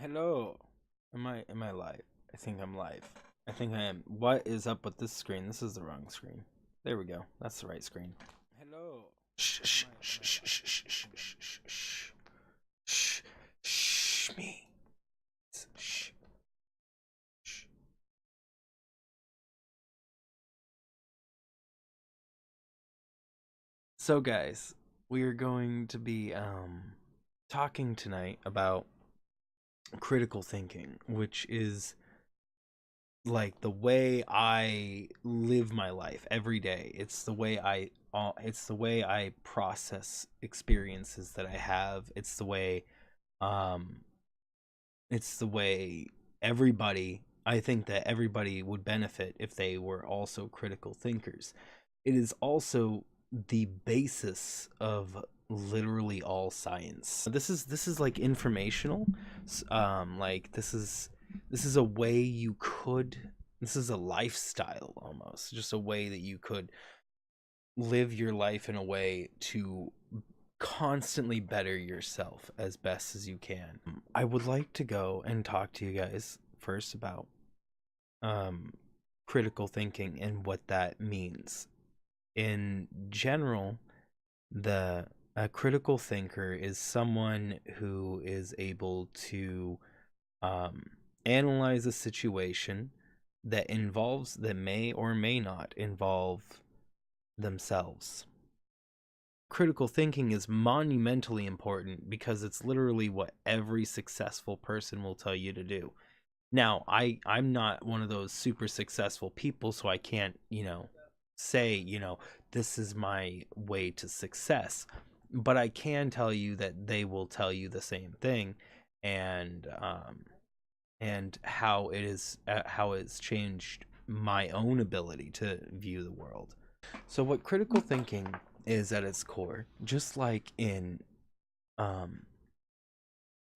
Hello. Am I live? I think I'm live. I think I am. What is up with this screen? This is the wrong screen. There we go. That's the right screen. Hello. Shh shh shh shh shh shh shh shh shh shh shh me. Shh shh. So guys, we are going to be talking tonight about critical thinking, which is like the way I live my life every day. It's the way I process experiences that I have. Um it's the way I think that everybody would benefit if they were also critical thinkers. It is also the basis of literally all science. This is like informational. Like this is a way you could this is a lifestyle, almost just a way that you could live your life in a way to constantly better yourself as best as you can. I would like to go and talk to you guys first about um critical thinking and what that means. In general, the a critical thinker is someone who is able to um, analyze a situation that may or may not involve themselves. Critical thinking is monumentally important because it's literally what every successful person will tell you to do. Now, I'm not one of those super successful people, so I can't, say, this is my way to success. But I can tell you that they will tell you the same thing, and how it's changed my own ability to view the world. So what critical thinking is at its core, just like in um,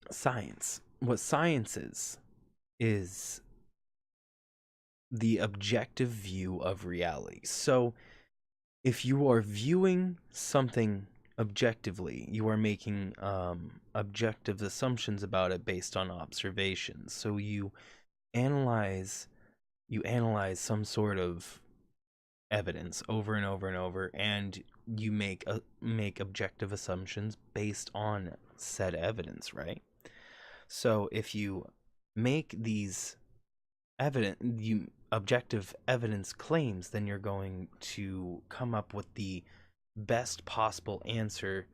science, what science is the objective view of reality. So if you are viewing something objectively, you are making objective assumptions about it based on observations. So analyze you analyze some sort of evidence over and over and over, and you make objective assumptions based on said evidence, right? So if you make these objective evidence claims, then you're going to come up with the best possible answer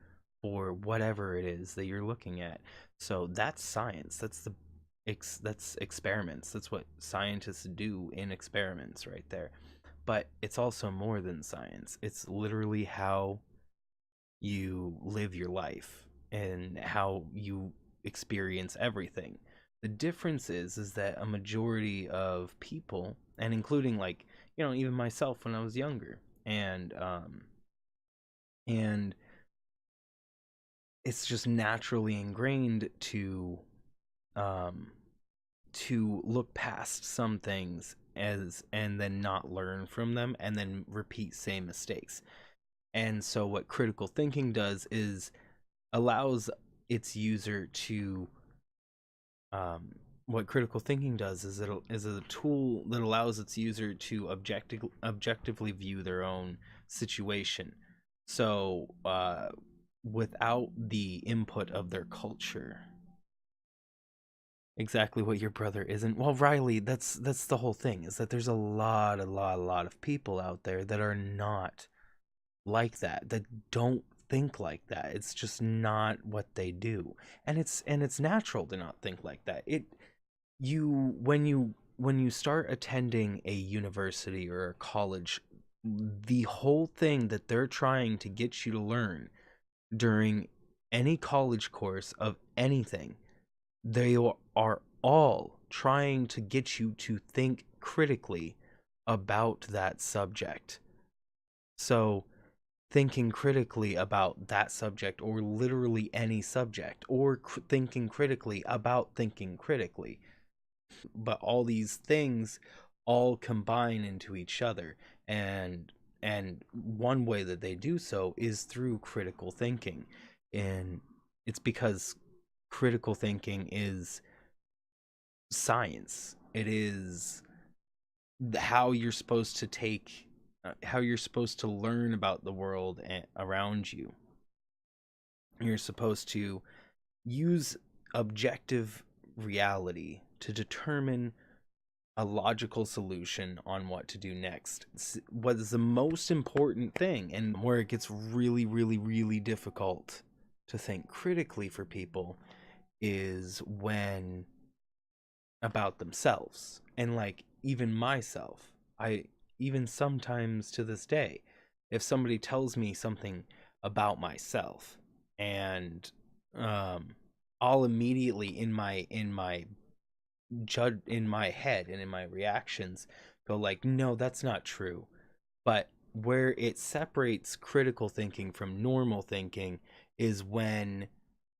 for whatever it is that you're looking at. So that's science. That's experiments. That's what scientists do in experiments right there. But it's also more than science. It's literally how you live your life and how you experience everything. The difference is that a majority of people, and including, like, even myself when I was younger, and it's just naturally ingrained um to look past some things as and then not learn from them and then repeat same mistakes. And so what critical thinking does is allows its user to what critical thinking does is it is a tool that allows its user to objectively view their own situation. So without the input of their culture. Exactly what your brother isn't. Well, Riley, that's the whole thing, is that there's a lot of people out there that are not like that, that don't think like that. It's just not what they do. And it's natural to not think like that. It you when you start attending a university or a college, the whole thing that they're trying to get you to learn during any college course of anything, they are all trying to get you to think critically about that subject. So thinking critically about that subject, or literally any subject, or thinking critically about thinking critically. But all these things all combine into each other, and one way that they do so is through critical thinking. And it's because critical thinking is science. It is how you're supposed to how you're supposed to learn about the world around you. You're supposed to use objective reality to determine a logical solution on what to do next. What is the most important thing, and where it gets really, really, really difficult to think critically for people, is when about themselves. And like, even myself, I even sometimes to this day, if somebody tells me something about myself, and um I'll immediately in my head and in my reactions go like, no, that's not true. But where it separates critical thinking from normal thinking is when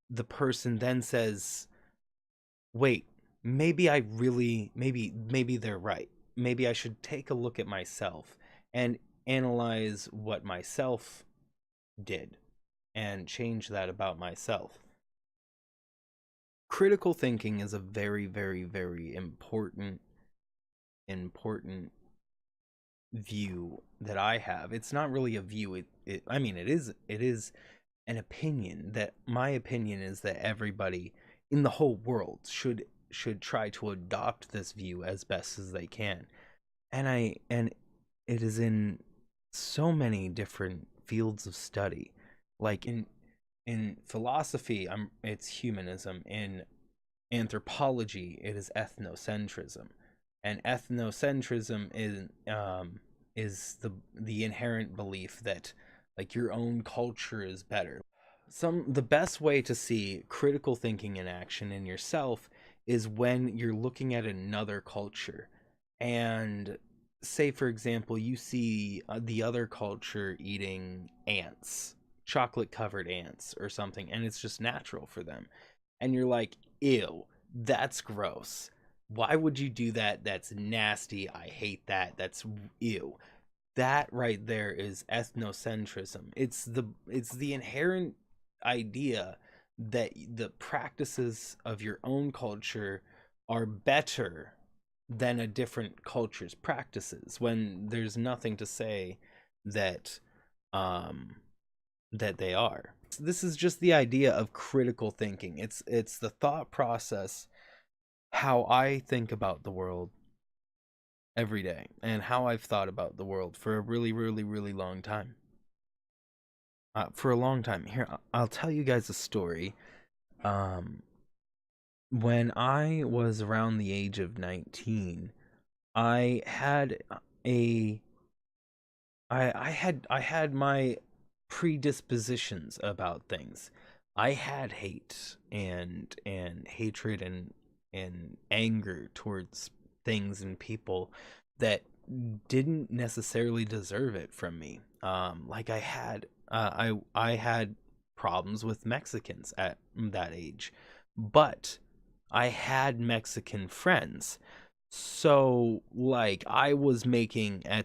the person then says, wait, maybe I really, maybe they're right. Maybe I should take a look at myself and analyze what myself did and change that about myself. Critical thinking is a very, very, very important view that I have. It's not really a view. I mean, it is an opinion. That my opinion is that everybody in the whole world should try to adopt this view as best as they can. And it is in so many different fields of study. Like in philosophy, it's humanism. In anthropology, it is ethnocentrism. And ethnocentrism is the inherent belief that like your own culture is better. The best way to see critical thinking in action in yourself is when you're looking at another culture, and say for example you see the other culture eating ants, chocolate covered ants or something, and it's just natural for them, and you're like, ew, that's gross. Why would you do that? That's nasty. I hate that. That's ew. That right there is ethnocentrism. It's the inherent idea that the practices of your own culture are better than a different culture's practices, when there's nothing to say that um that they are. This is just the idea of critical thinking. It's the thought process, how I think about the world every day, and how I've thought about the world for a really, really, really long time. For a long time. Here, I'll tell you guys a story. Um, when I was around the age of 19, I had a I had my predispositions about things. I had hate and hatred and anger towards things and people that didn't necessarily deserve it from me. Like I had problems with Mexicans at that age, but I had Mexican friends. So, like, at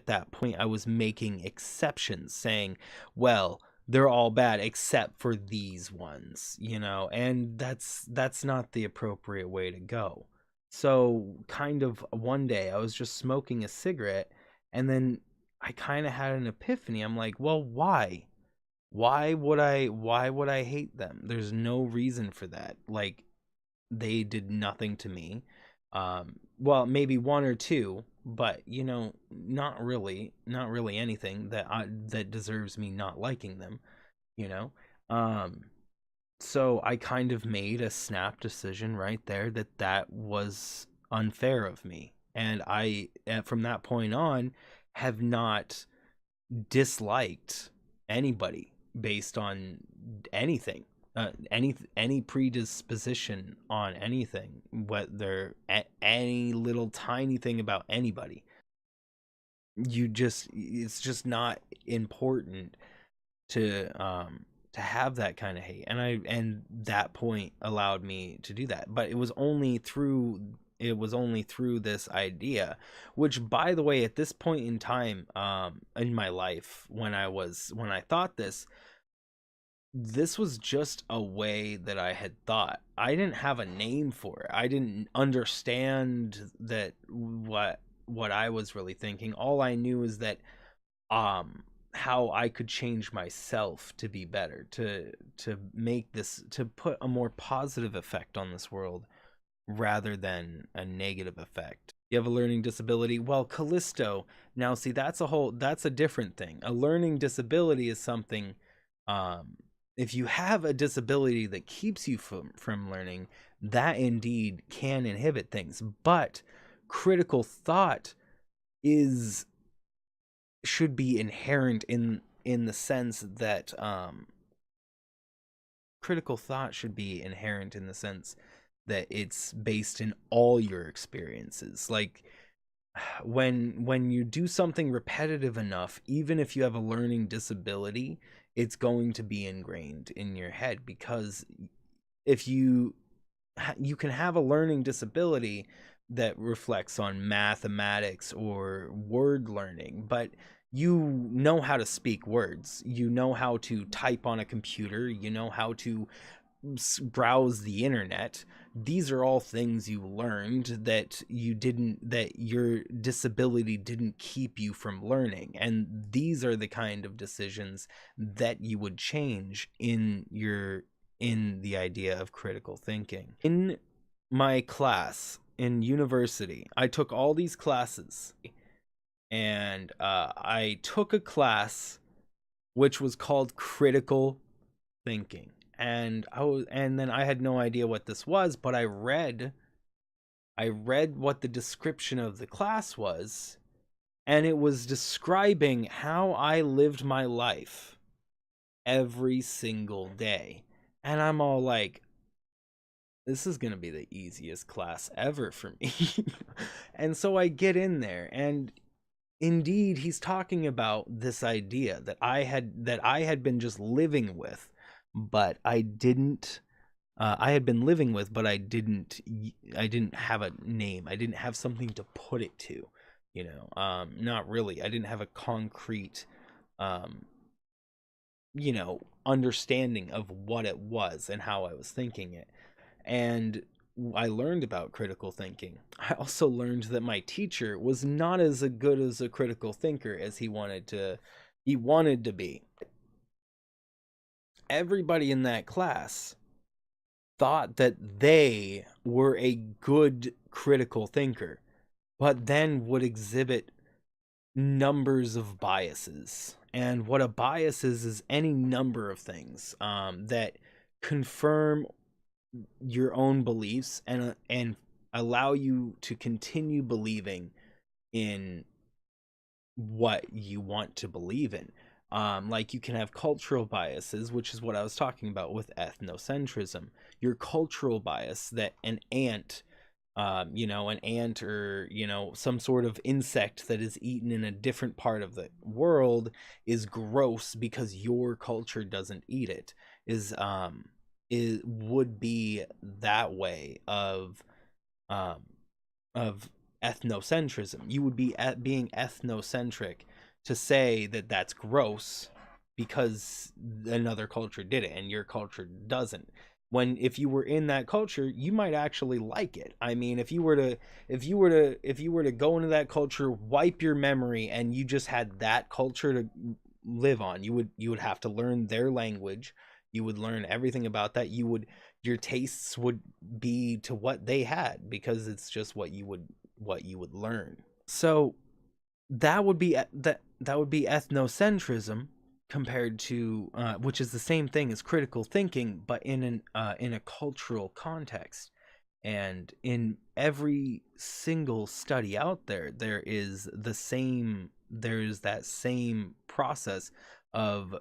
that point, I was making exceptions, saying, well, they're all bad except for these ones, and that's not the appropriate way to go. So, kind of one day, I was just smoking a cigarette, and then I kind of had an epiphany. I'm like, well, why? Why would I hate them? There's no reason for that. Like, they did nothing to me. Well, maybe one or two, but not really anything that deserves me not liking them, you know. Um, so I kind of made a snap decision right there that was unfair of me, and from that point on, have not disliked anybody based on anything, any predisposition on anything, whether any little tiny thing about anybody. It's just not important to have that kind of hate, and that point allowed me to do that. But it was only through this idea, which, by the way, at this point in time in my life, when I thought this, this was just a way that I had thought. I didn't have a name for it. I didn't understand that what I was really thinking. All I knew is that how I could change myself to be better, to make this, to put a more positive effect on this world rather than a negative effect. You have a learning disability. Well, Callisto, now see, that's a different thing. A learning disability is something, um, if you have a disability that keeps you from learning, that indeed can inhibit things. But critical thought is should be inherent in the sense that critical thought should be inherent in the sense that it's based in all your experiences. Like when you do something repetitive enough, even if you have a learning disability, it's going to be ingrained in your head, because if you can have a learning disability that reflects on mathematics or word learning, but you know how to speak words, you know how to type on a computer, you know how to browse the internet. These are all things you learned that your disability didn't keep you from learning, and these are the kind of decisions that you would change in the idea of critical thinking. In my class in university, I took all these classes, and I took a class which was called critical thinking. And then I had no idea what this was, but I read what the description of the class was, and it was describing how I lived my life every single day. And I'm all like, this is going to be the easiest class ever for me. And so I get in there, and indeed he's talking about this idea that I had been just living with, but I had been living with, but I didn't have a name. I didn't have something to put it to, not really. I didn't have a concrete um understanding of what it was and how I was thinking it. And I learned about critical thinking. I also learned that my teacher was not as good as a critical thinker as he wanted to be. Everybody in that class thought that they were a good critical thinker, but then would exhibit numbers of biases. And what a bias is any number of things that confirm your own beliefs and allow you to continue believing in what you want to believe in. Like you can have cultural biases, which is what I was talking about with ethnocentrism. Your cultural bias that an ant or, some sort of insect that is eaten in a different part of the world is gross because your culture doesn't eat it, it would be that way um, of ethnocentrism. You would be being ethnocentric to say that that's gross because another culture did it and your culture doesn't. When if you were in that culture, you might actually like it. I mean, if you were to go into that culture, wipe your memory, and you just had that culture to live on, you would have to learn their language. You would learn everything about that. Your tastes would be to what they had, because it's just what you would learn. So that would be ethnocentrism, compared to which is the same thing as critical thinking, but in a cultural context. And in every single study out there, there's that same process of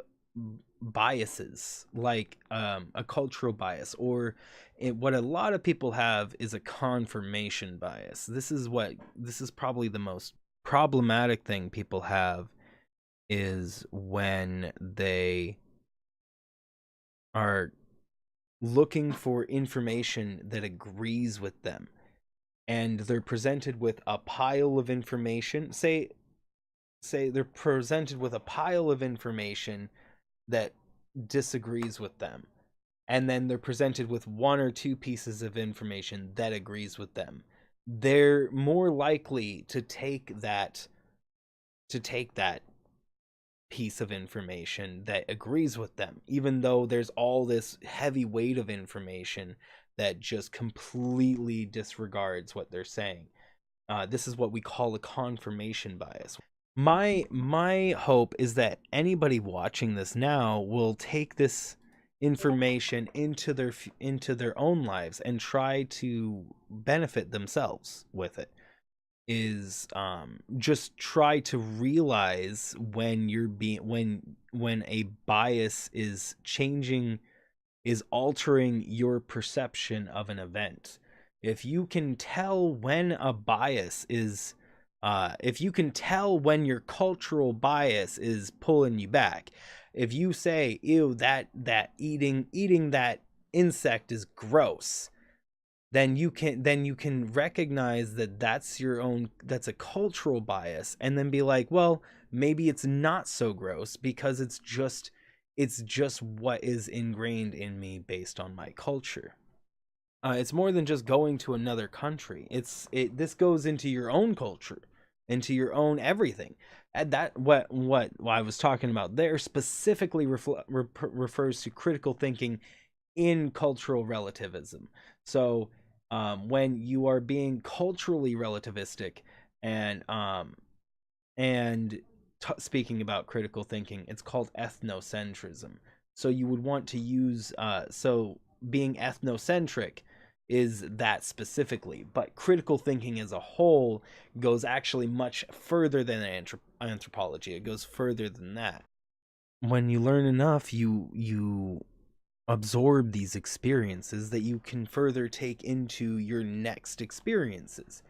biases, like a cultural bias, or what a lot of people have is a confirmation bias. This is probably the most problematic thing people have, is when they are looking for information that agrees with them, and they're presented with a pile of information. Say they're presented with a pile of information that disagrees with them, and then they're presented with one or two pieces of information that agrees with them, they're more likely to take that piece of information that agrees with them, even though there's all this heavy weight of information that just completely disregards what they're saying. This is what we call a confirmation bias. My hope is that anybody watching this now will take this information into their own lives and try to benefit themselves with it. Is just try to realize when you're being when a bias is changing, is altering your perception of an event. If you can tell when a bias is if you can tell when your cultural bias is pulling you back, if you say, ew, that eating that insect is gross, then you can recognize that that's a cultural bias, and then be like, well, maybe it's not so gross because it's just what is ingrained in me based on my culture. It's more than just going to another country. This goes into your own culture, into your own everything. And that what I was talking about there specifically refers to critical thinking in cultural relativism. So when you are being culturally relativistic and speaking about critical thinking, it's called ethnocentrism. So you would want to use so being ethnocentric is that specifically, but critical thinking as a whole goes actually much further than anthropology. It goes further than that. When you learn enough, you absorb these experiences that you can further take into your next experiences.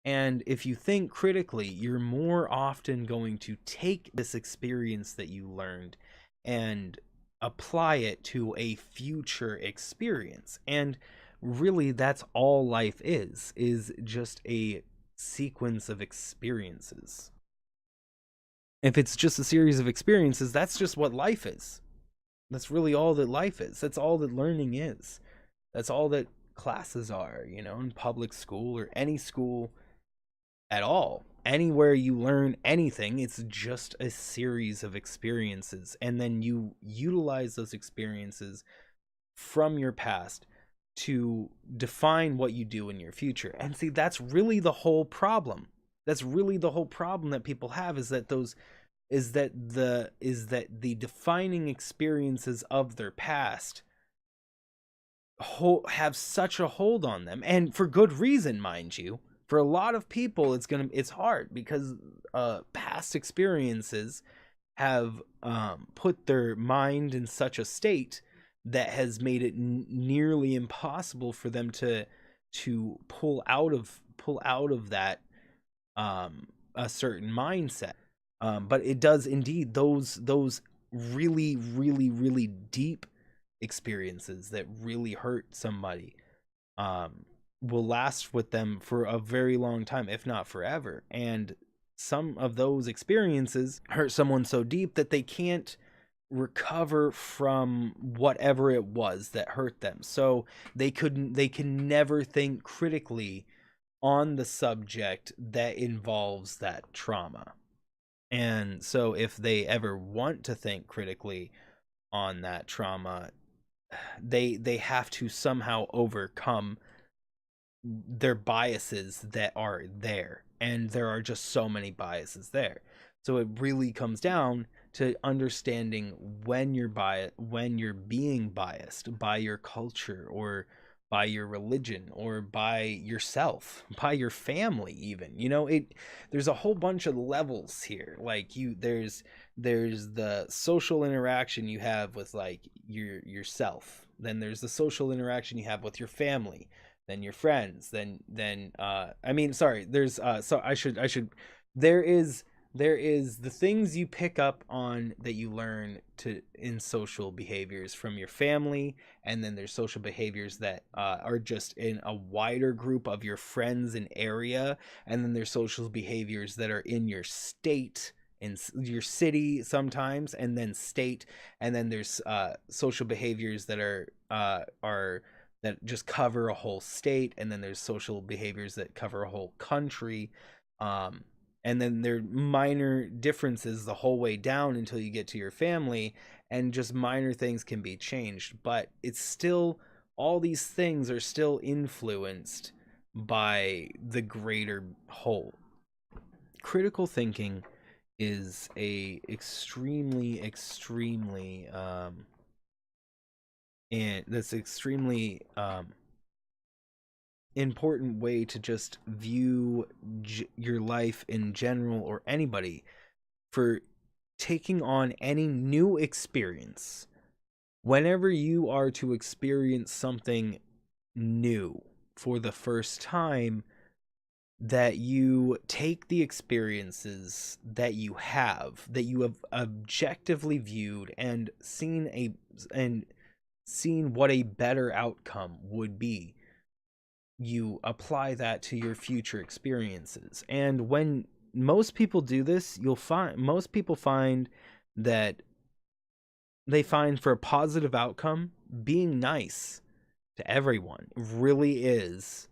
And if you think critically, you're more often going to take this experience that you learned and apply it to a future experience. And really, that's all life is just a sequence of experiences. If it's just a series of experiences, that's just what life is. That's really all that life is. That's all that learning is. That's all that classes are, in public school or any school at all. Anywhere you learn anything, it's just a series of experiences. And then you utilize those experiences from your past to define what you do in your future. And see, that's really the whole problem. That's really the whole problem that people have, is that the defining experiences of their past have such a hold on them, and for good reason, mind you. For a lot of people, it's hard because past experiences have put their mind in such a state that has made it nearly impossible for them to pull out of that a certain mindset. But it does indeed, those really, really, really deep experiences that really hurt somebody will last with them for a very long time, if not forever. And some of those experiences hurt someone so deep that they can't recover from whatever it was that hurt them. So they can never think critically on the subject that involves that trauma. And so if they ever want to think critically on that trauma, they have to somehow overcome their biases that are there. And there are just so many biases there. So it really comes down to understanding when you're being biased by your culture, or by your religion, or by yourself, by your family even. There's a whole bunch of levels here. Like there's the social interaction you have with like yourself. Then there's the social interaction you have with your family, then your friends, then I mean, sorry, there's so I should there is the things you pick up on that you learn in social behaviors from your family, and then there's social behaviors that are just in a wider group of your friends and area, and then there's social behaviors that are in your state in your city sometimes, and then state, and then there's social behaviors that are that just cover a whole state, and then there's social behaviors that cover a whole country. um and then there are minor differences the whole way down until you get to your family, and just minor things can be changed, but it's still, all these things are still influenced by the greater whole. Critical thinking is a extremely and that's extremely important way to just view your life in general, or anybody, for taking on any new experience. Whenever you are to experience something new for the first time, that you take the experiences that you have objectively viewed and seen what a better outcome would be. You apply that to your future experiences, and when most people do this, most people find that they find, for a positive outcome, being nice to everyone really is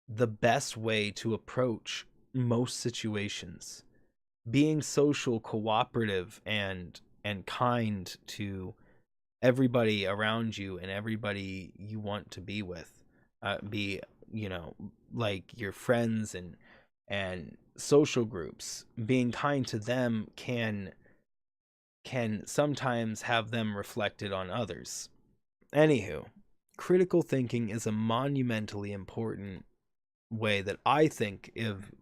the best way to approach most situations. Being social, cooperative, and kind to everybody around you and everybody you want to be with, be, like your friends and social groups, being kind to them can sometimes have them reflected on others. Anywho, critical thinking is a monumentally important way that I think of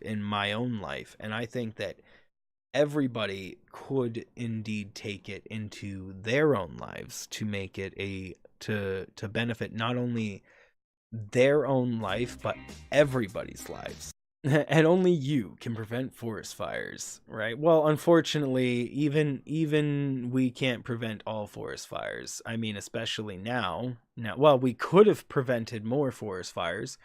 in my own life, and I think that everybody could indeed take it into their own lives to make it to benefit not only their own life but everybody's lives. And only you can prevent forest fires, right? Well, unfortunately, even we can't prevent all forest fires. I mean, especially now. Well, we could have prevented more forest fires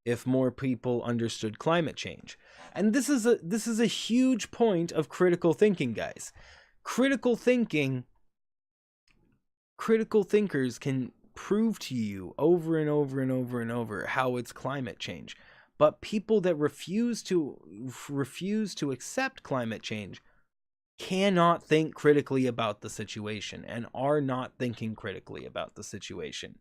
if more people understood climate change. And this is a huge point of critical thinking, guys. Critical thinkers can prove to you over and over and over and over how it's climate change. But people that refuse to accept climate change cannot think critically about the situation, and are not thinking critically about the situation.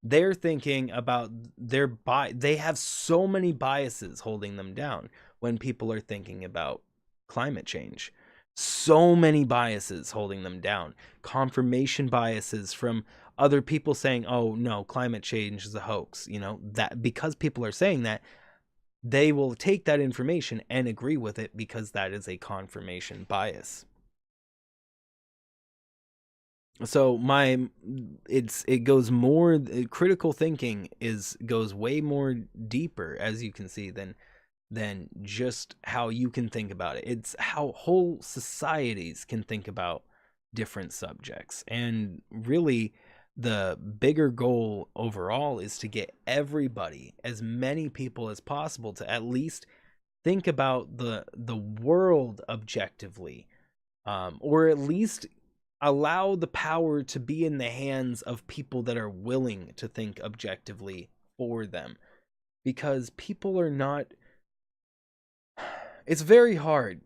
They're thinking about they have so many biases holding them down when people are thinking about climate change. So many biases holding them down. Confirmation biases from other people saying, "Oh no, climate change is a hoax." That because people are saying that, they will take that information and agree with it because that is a confirmation bias. So it goes more, critical thinking goes way more deeper, as you can see, than just how you can think about it. It's how whole societies can think about different subjects. And really, the bigger goal overall is to get everybody, as many people as possible, to at least think about the world objectively, or at least allow the power to be in the hands of people that are willing to think objectively for them. Because people are not, it's very hard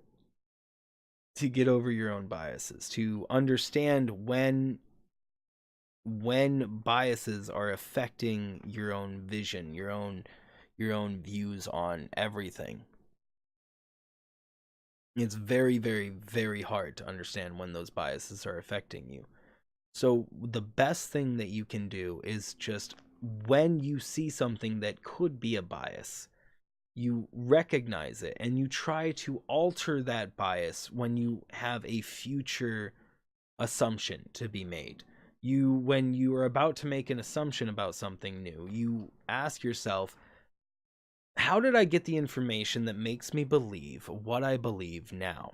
to get over your own biases, to understand when biases are affecting your own vision, your own views on everything. It's very, very, very hard to understand when those biases are affecting you. So the best thing that you can do is just, when you see something that could be a bias, you recognize it and you try to alter that bias when you have a future assumption to be made. When you are about to make an assumption about something new, you ask yourself, how did I get the information that makes me believe what I believe now?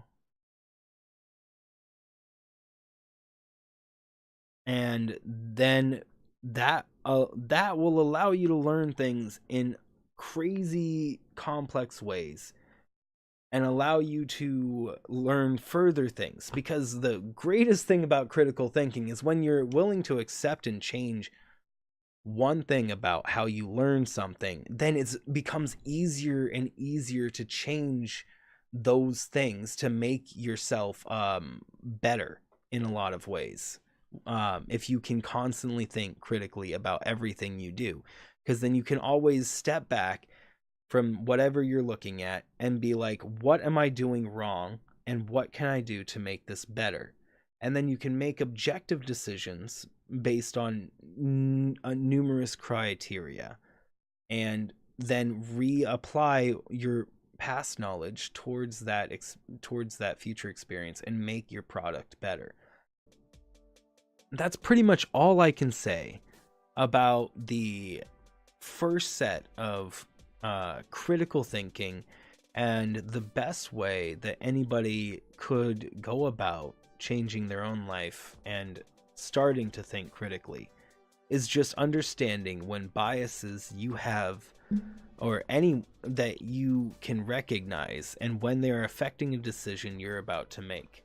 And then that will allow you to learn things in crazy complex ways. and allow you to learn further things. Because the greatest thing about critical thinking is when you're willing to accept and change one thing about how you learn something, then it becomes easier and easier to change those things to make yourself better in a lot of ways. If you can constantly think critically about everything you do, because then you can always step back from whatever you're looking at and be like, what am I doing wrong and what can I do to make this better? And then you can make objective decisions based on numerous criteria, and then reapply your past knowledge towards that future experience and make your product better. That's pretty much all I can say about the first set of critical thinking, and the best way that anybody could go about changing their own life and starting to think critically is just understanding when biases you have, or any that you can recognize, and when they're affecting a decision you're about to make.